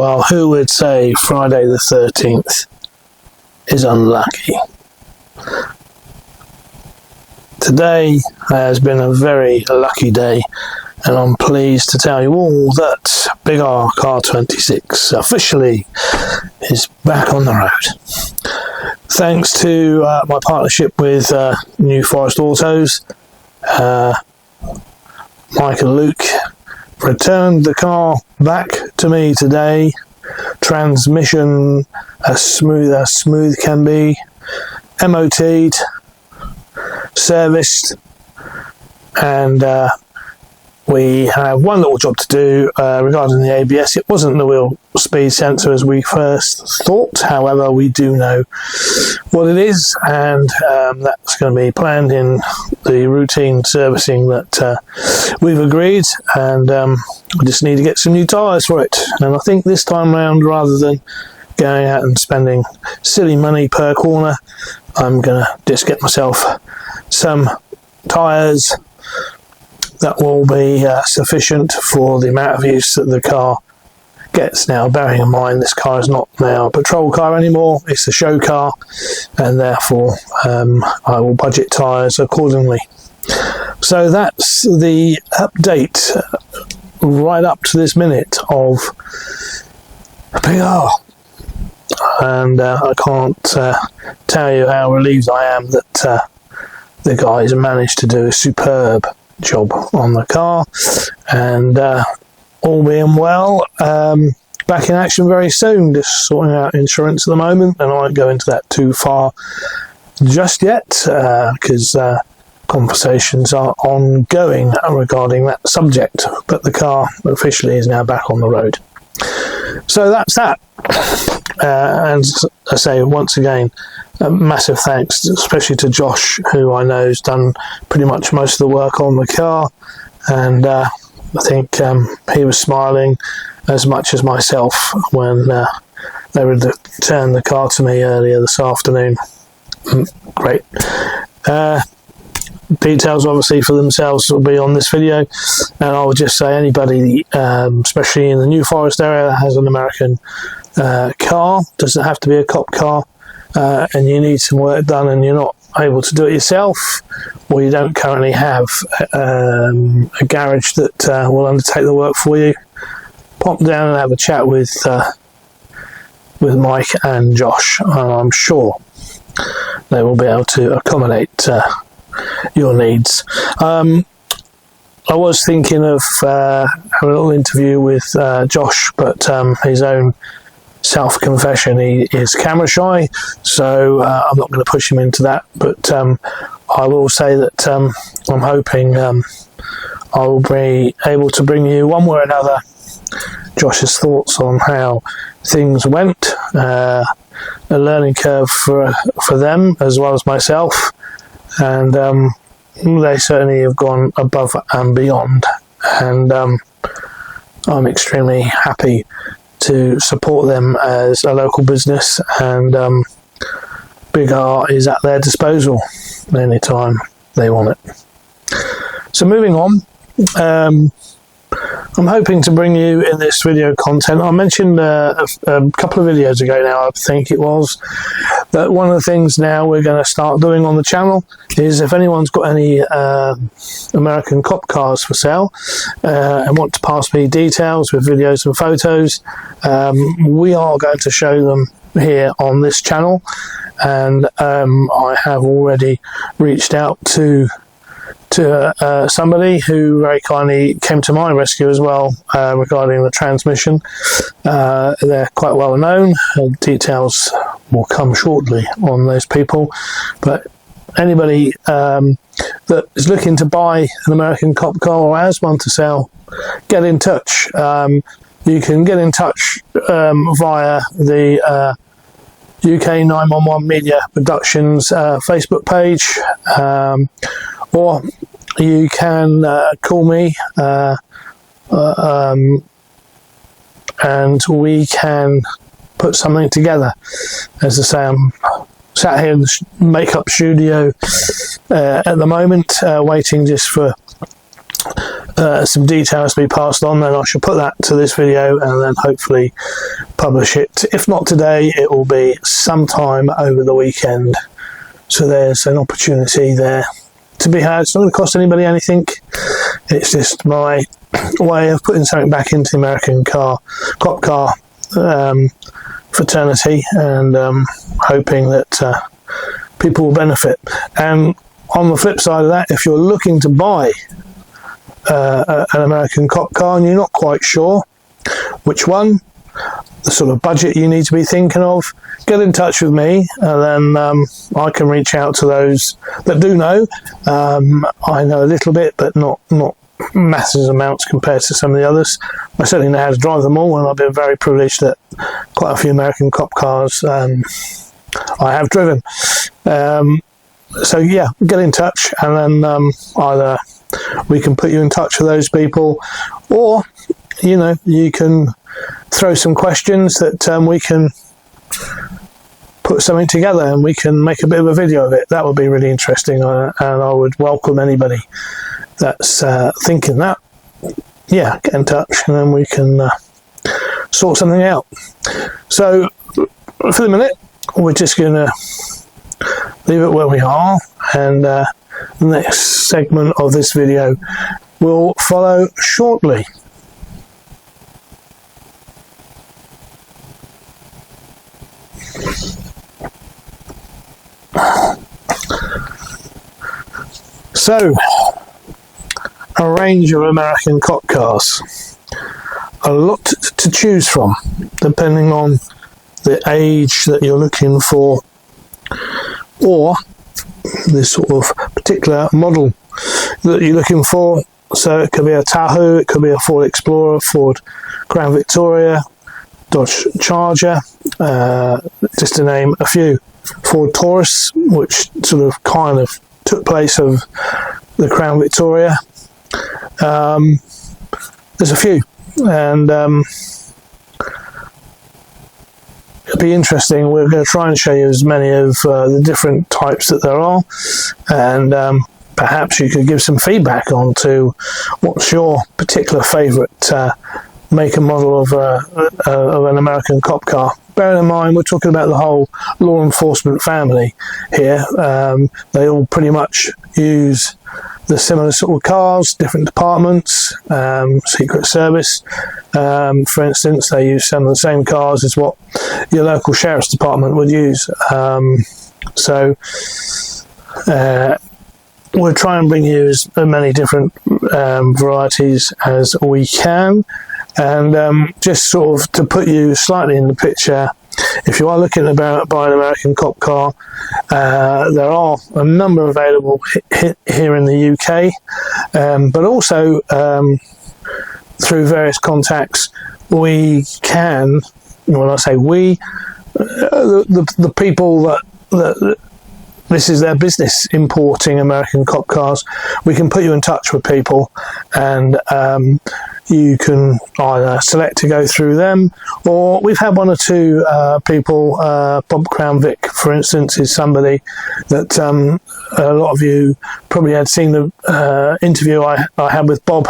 Well, who would say Friday the 13th is unlucky? Today has been a very lucky day, and I'm pleased to tell you all that Big R Car 26 officially is back on the road. Thanks to my partnership with New Forest Autos, Mike and Luke returned the car back to me today. Transmission as smooth can be, MOT'd, serviced, and we have one little job to do regarding the ABS. It wasn't the wheel speed sensor as we first thought. However, we do know what it is, and that's going to be planned in the routine servicing that we've agreed, and we just need to get some new tyres for it. And I think this time round, rather than going out and spending silly money per corner, I'm going to just get myself some tyres that will be sufficient for the amount of use that the car gets. Now, bearing in mind this car is not now a patrol car anymore, it's a show car, and therefore I will budget tyres accordingly. So that's the update right up to this minute of Big R, and I can't tell you how relieved I am that the guys managed to do a superb job on the car, and all being well, back in action very soon. Just sorting out insurance at the moment, and I won't go into that too far just yet because conversations are ongoing regarding that subject, but the car officially is now back on the road. So that's that. And I say once again, massive thanks, especially to Josh, who I know has done pretty much most of the work on the car, and I think he was smiling as much as myself when they returned the car to me earlier this afternoon. Great. Details obviously for themselves will be on this video, and I would just say anybody, especially in the New Forest area, that has an American car, doesn't have to be a cop car, and you need some work done and you're not able to do it yourself, or you don't currently have a garage that will undertake the work for you, pop down and have a chat with Mike and Josh, and I'm sure they will be able to accommodate your needs. I was thinking of having a little interview with Josh, but his own self-confession, he is camera shy, so I'm not going to push him into that, but I will say that I'm hoping I will be able to bring you one way or another Josh's thoughts on how things went, a learning curve for them as well as myself, and they certainly have gone above and beyond, and I'm extremely happy to support them as a local business, and Big R is at their disposal anytime they want it. So moving on, I'm hoping to bring you in this video content. I mentioned a couple of videos ago now, I think it was, that one of the things now we're going to start doing on the channel is if anyone's got any American cop cars for sale and want to pass me details with videos and photos, we are going to show them here on this channel, and I have already reached out to somebody who very kindly came to my rescue as well regarding the transmission. They're quite well known. Details will come shortly on those people, but anybody that is looking to buy an American cop car or has one to sell, get in touch. You can get in touch via the UK 911 Media Productions Facebook page, or you can call me and we can put something together. As I say, I'm sat here in the makeup studio at the moment, waiting just for some details to be passed on, then I shall put that to this video and then hopefully publish it. If not today, it will be sometime over the weekend. So there's an opportunity there to be had. It's not going to cost anybody anything. It's just my way of putting something back into the American cop car fraternity, and hoping that people will benefit. And on the flip side of that, if you're looking to buy an American cop car and you're not quite sure which one, the sort of budget you need to be thinking of, get in touch with me, and then I can reach out to those that do know. I know a little bit, but not massive amounts compared to some of the others. I certainly know how to drive them all, and I've been very privileged that quite a few American cop cars I have driven. So yeah, get in touch, and then either we can put you in touch with those people, or you can throw some questions that we can put something together and we can make a bit of a video of it. That would be really interesting, and I would welcome anybody that's thinking that. Yeah, get in touch and then we can sort something out. So for the minute, we're just going to leave it where we are, and the next segment of this video will follow shortly. So, a range of American cop cars. A lot to choose from, depending on the age that you're looking for, or the sort of particular model that you're looking for. So it could be a Tahoe, it could be a Ford Explorer, Ford Crown Victoria, Dodge Charger, just to name a few. Ford Taurus, which sort of kind of took place of the Crown Victoria. There's a few, and it'll be interesting. We're going to try and show you as many of the different types that there are, and perhaps you could give some feedback on to what's your particular favourite make and model of an American cop car. Bearing in mind, we're talking about the whole law enforcement family here. They all pretty much use the similar sort of cars, different departments, Secret Service. For instance, they use some of the same cars as what your local sheriff's department would use. So we'll try and bring you as many different varieties as we can. And just sort of to put you slightly in the picture, if you are looking to buy an American cop car, there are a number available here in the UK, but also through various contacts we can, when I say we, the people that this is their business, importing American cop cars, we can put you in touch with people, and you can either select to go through them, or we've had one or two people, Bob Crown Vic, for instance, is somebody that a lot of you probably had seen the interview I had with Bob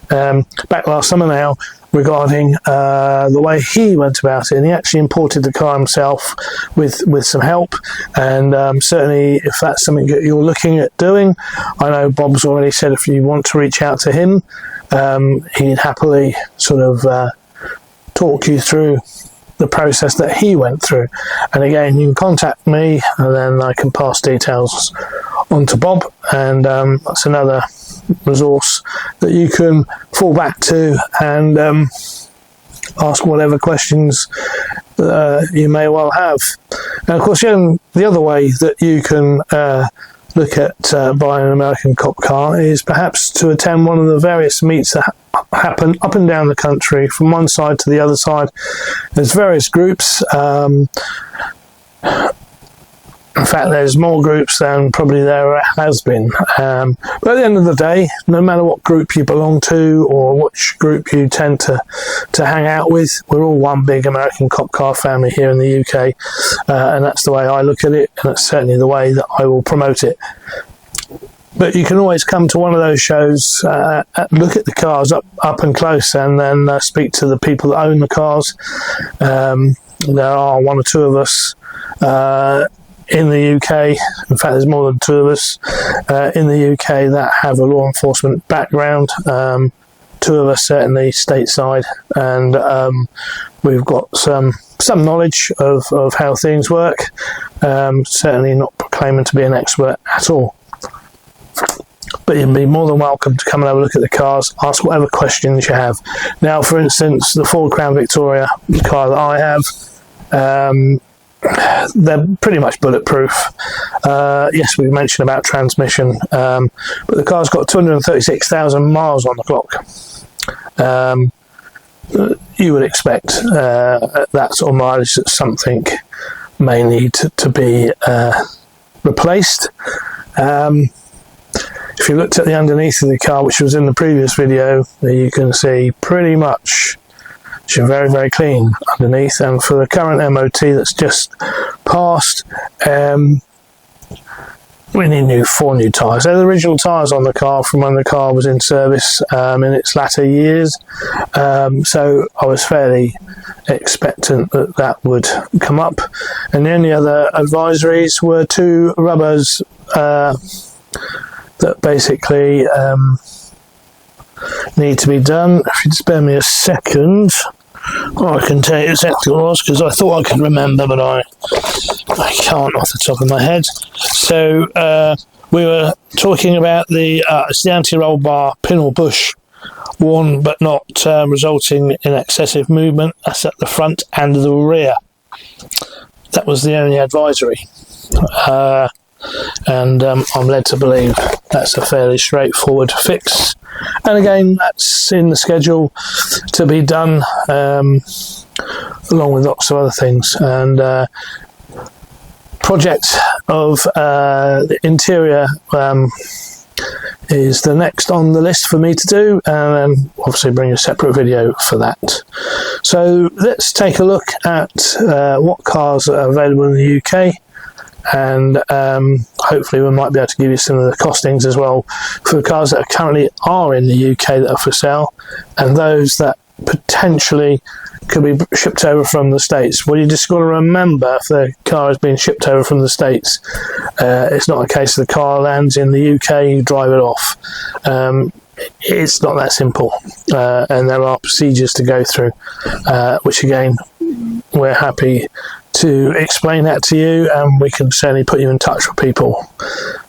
back last summer now, regarding the way he went about it, and he actually imported the car himself with some help. And certainly if that's something that you're looking at doing, I know Bob's already said if you want to reach out to him, he'd happily sort of talk you through the process that he went through. And again, you can contact me and then I can pass details on to Bob, and that's another resource that you can fall back to and ask whatever questions you may well have. And of course, the other way that you can look at buying an American cop car is perhaps to attend one of the various meets that happen up and down the country, from one side to the other side. There's various groups. In fact, there's more groups than probably there has been. But at the end of the day, no matter what group you belong to or which group you tend to hang out with, we're all one big American cop car family here in the UK. And that's the way I look at it, and that's certainly the way that I will promote it. But you can always come to one of those shows, look at the cars up and close, and then speak to the people that own the cars. There are one or two of us in the UK. In fact, there's more than two of us in the UK that have a law enforcement background. Two of us certainly stateside, and we've got some knowledge of how things work. Certainly not proclaiming to be an expert at all. But you'd be more than welcome to come and have a look at the cars, ask whatever questions you have. Now, for instance, the Ford Crown Victoria, the car that I have, they're pretty much bulletproof. Yes, we mentioned about transmission, but the car's got 236,000 miles on the clock. You would expect that sort of mileage that something may need to be replaced. If you looked at the underneath of the car, which was in the previous video, you can see pretty much it's very, very clean underneath. And for the current MOT that's just passed, we need 4 new tyres. They're the original tyres on the car from when the car was in service in its latter years. So I was fairly expectant that would come up. And the only other advisories were 2 rubbers that basically need to be done. If you spare me a second, I can tell you exactly what it was, because I thought I could remember, but I can't off the top of my head. So we were talking about it's the anti-roll bar pin or bush, worn but not resulting in excessive movement. That's at the front and the rear. That was the only advisory. And I'm led to believe that's a fairly straightforward fix, and again, that's in the schedule to be done, along with lots of other things. And project of the interior is the next on the list for me to do, and then obviously bring a separate video for that. So let's take a look at what cars are available in the UK, and hopefully we might be able to give you some of the costings as well for the cars that currently are in the UK that are for sale, and those that potentially could be shipped over from the States. Well, you just got to remember, if the car is being shipped over from the States, it's not a case of the car lands in the UK, you drive it off. It's not that simple, and there are procedures to go through, which again, we're happy to explain that to you, and we can certainly put you in touch with people,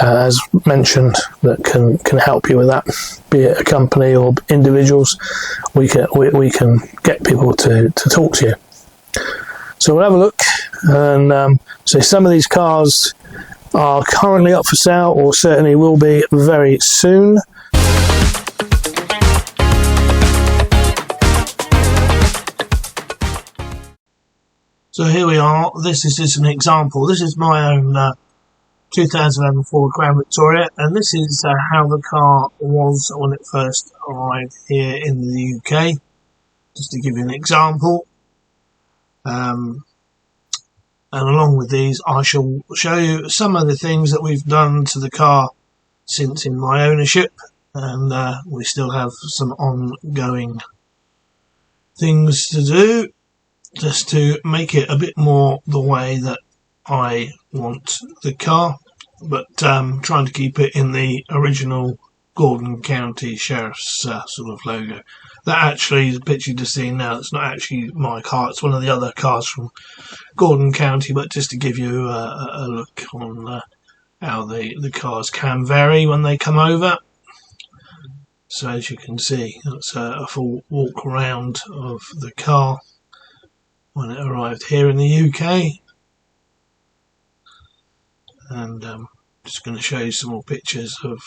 as mentioned, that can help you with that, be it a company or individuals. We can get people to talk to you. So we'll have a look, and so some of these cars are currently up for sale, or certainly will be very soon. So here we are. This is just an example. This is my own 2011 Ford Crown Victoria, and this is how the car was when it first arrived here in the UK, just to give you an example. And along with these, I shall show you some of the things that we've done to the car since in my ownership, and we still have some ongoing things to do, just to make it a bit more the way that I want the car, but trying to keep it in the original Gordon County Sheriff's sort of logo. That actually, the picture you just seen now, it's not actually my car, it's one of the other cars from Gordon County, but just to give you a look on how the cars can vary when they come over. So as you can see, that's a full walk around of the car when it arrived here in the UK, and just going to show you some more pictures of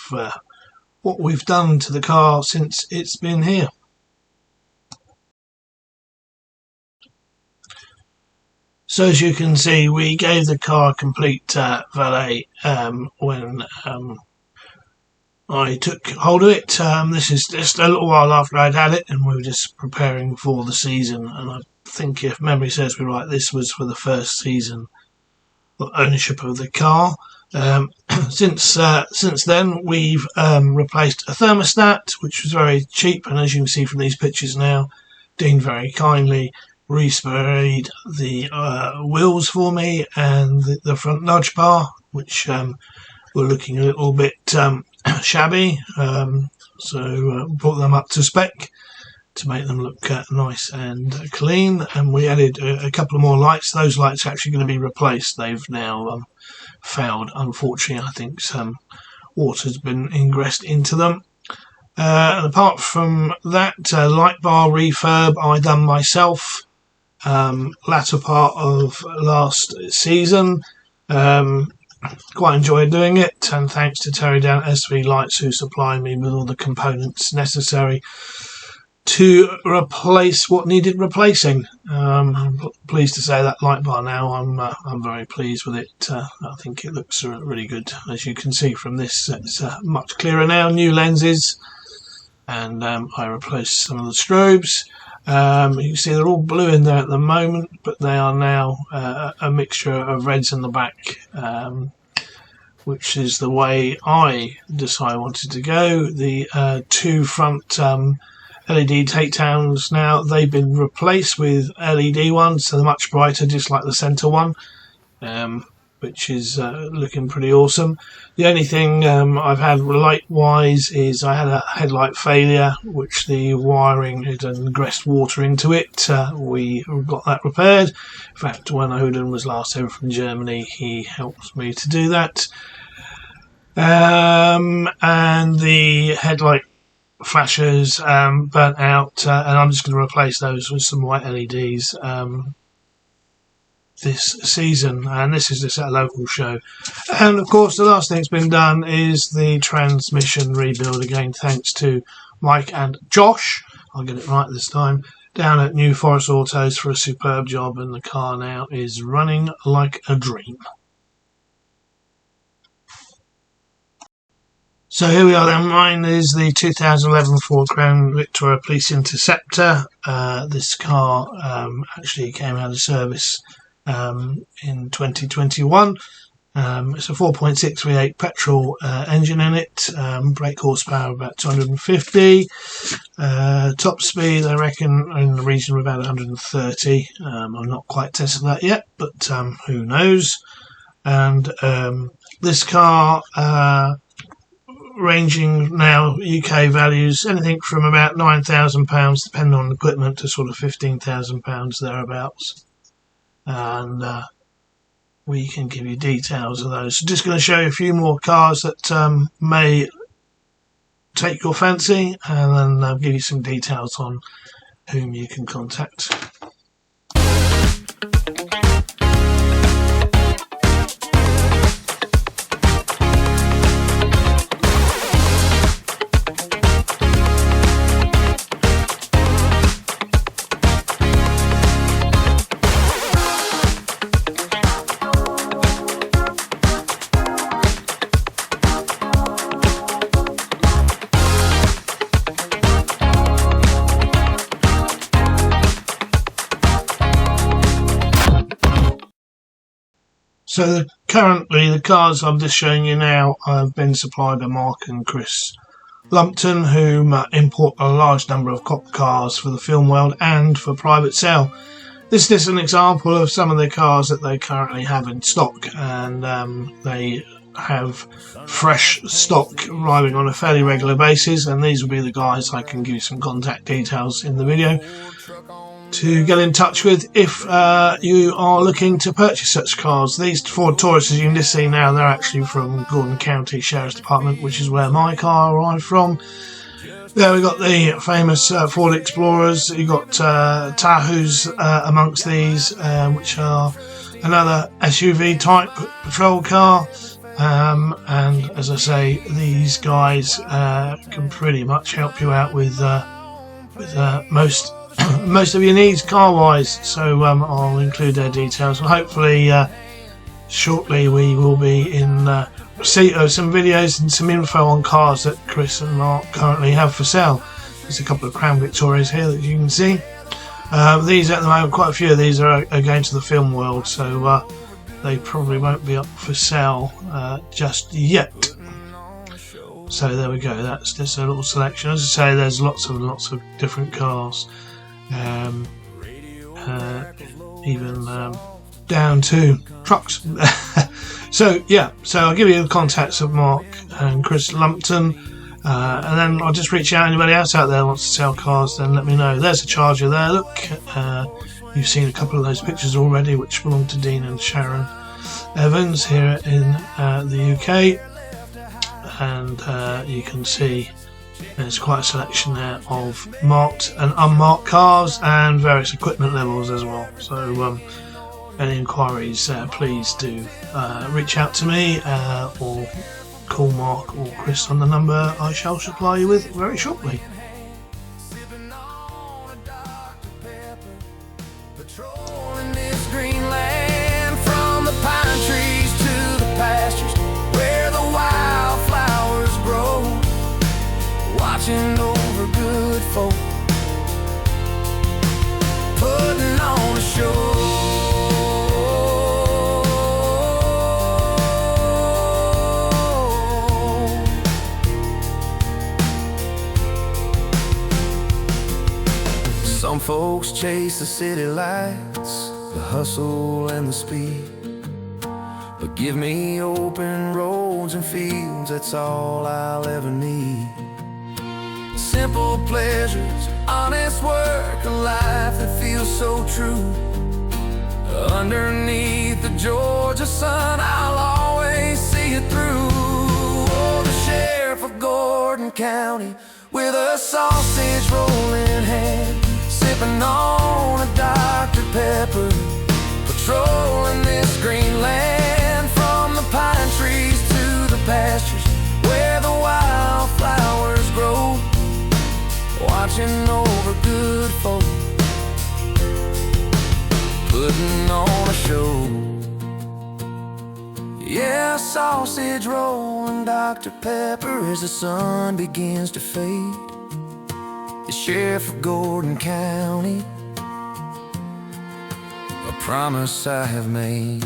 what we've done to the car since it's been here. So as you can see, we gave the car complete valet when I took hold of it. This is just a little while after I'd had it, and we were just preparing for the season, and I think, if memory serves me right, this was for the first season of ownership of the car. since then we've replaced a thermostat, which was very cheap, and as you can see from these pictures now, Dean very kindly resprayed the wheels for me and the front nudge bar, which were looking a little bit shabby, so brought them up to spec to make them look nice and clean. And we added a couple of more lights. Those lights are actually going to be replaced. They've now failed, unfortunately. I think some water's been ingressed into them. And apart from that, light bar refurb I done myself latter part of last season. Quite enjoyed doing it, and thanks to Terry down at SV Lights, who supplied me with all the components necessary to replace what needed replacing. I'm pleased to say that light bar now, I'm very pleased with it. I think it looks really good. As you can see from this, it's much clearer now. New lenses, and I replaced some of the strobes. You can see they're all blue in there at the moment, but they are now a mixture of reds in the back, which is the way I decided I wanted to go. The two front LED takedowns now, they've been replaced with LED ones, so they're much brighter, just like the centre one, which is looking pretty awesome. The only thing I've had light-wise is I had a headlight failure, which the wiring had ingressed water into it. We got that repaired. In fact, when Odin was last over from Germany, he helped me to do that. And the headlight flashers burnt out, and I'm just going to replace those with some white LEDs this season, and this is just at a local show. And of course the last thing that's been done is the transmission rebuild, again thanks to Mike and Josh, I'll get it right this time, down at New Forest Autos for a superb job, and the car now is running like a dream. So here we are then. Mine is the 2011 Ford Crown Victoria Police Interceptor. This car actually came out of service in 2021. It's a 4.6 V8 petrol engine in it, brake horsepower about 250, top speed I reckon in the region of about 130. I'm not quite tested that yet, but who knows. And this car ranging now UK values anything from about £9,000 depending on equipment to sort of £15,000 thereabouts, and we can give you details of those. So just going to show you a few more cars that may take your fancy, and then I'll give you some details on whom you can contact. So currently the cars I'm just showing you now have been supplied by Mark and Chris Lumpton, who import a large number of cop cars for the film world and for private sale. This is an example of some of the cars that they currently have in stock, and they have fresh stock arriving on a fairly regular basis, and these will be the guys I can give you some contact details in the video to get in touch with if you are looking to purchase such cars. These Ford Taurus, as you can just see now, they're actually from Gordon County Sheriff's Department, which is where my car arrived from. There we got the famous Ford Explorers. You've got Tahoes amongst these, which are another SUV type patrol car. And as I say, these guys can pretty much help you out with most of your needs car-wise. So I'll include their details, and hopefully shortly we will be in receipt of some videos and some info on cars that Chris and Mark currently have for sale. There's a couple of Crown Victorias here that you can see. These at the moment, quite a few of these are going to the film world, so they probably won't be up for sale just yet. So there we go, that's just a little selection. As I say, there's lots of different cars, even down to trucks. So yeah, so I'll give you the contacts of Mark and Chris Lumpton, and then I'll just reach out. Anybody else out there who wants to sell cars, then let me know. There's a Charger there, look. You've seen a couple of those pictures already, which belong to Dean and Sharon Evans here in the UK. And you can see there's quite a selection there of marked and unmarked cars and various equipment levels as well. So any inquiries, please do reach out to me or call Mark or Chris on the number I shall supply you with very shortly. Patrolling this green land, from the pine trees to the pastures where the wildflowers grow, watching over good folk, putting on a show. Some folks chase the city lights, the hustle and the speed, but give me open roads and fields, that's all I'll ever need. Simple pleasures, honest work, a life that feels so true. Underneath the Georgia sun, I'll always see it through. Oh, the sheriff of Gordon County with a sausage roll in hand, sipping on a Dr. Pepper, patrolling this green land, from the pine trees to the pastures where the wildflowers grow, watching over good folk, putting on a show. Yeah, sausage roll and Dr. Pepper as the sun begins to fade. The sheriff of Gordon County, a promise I have made.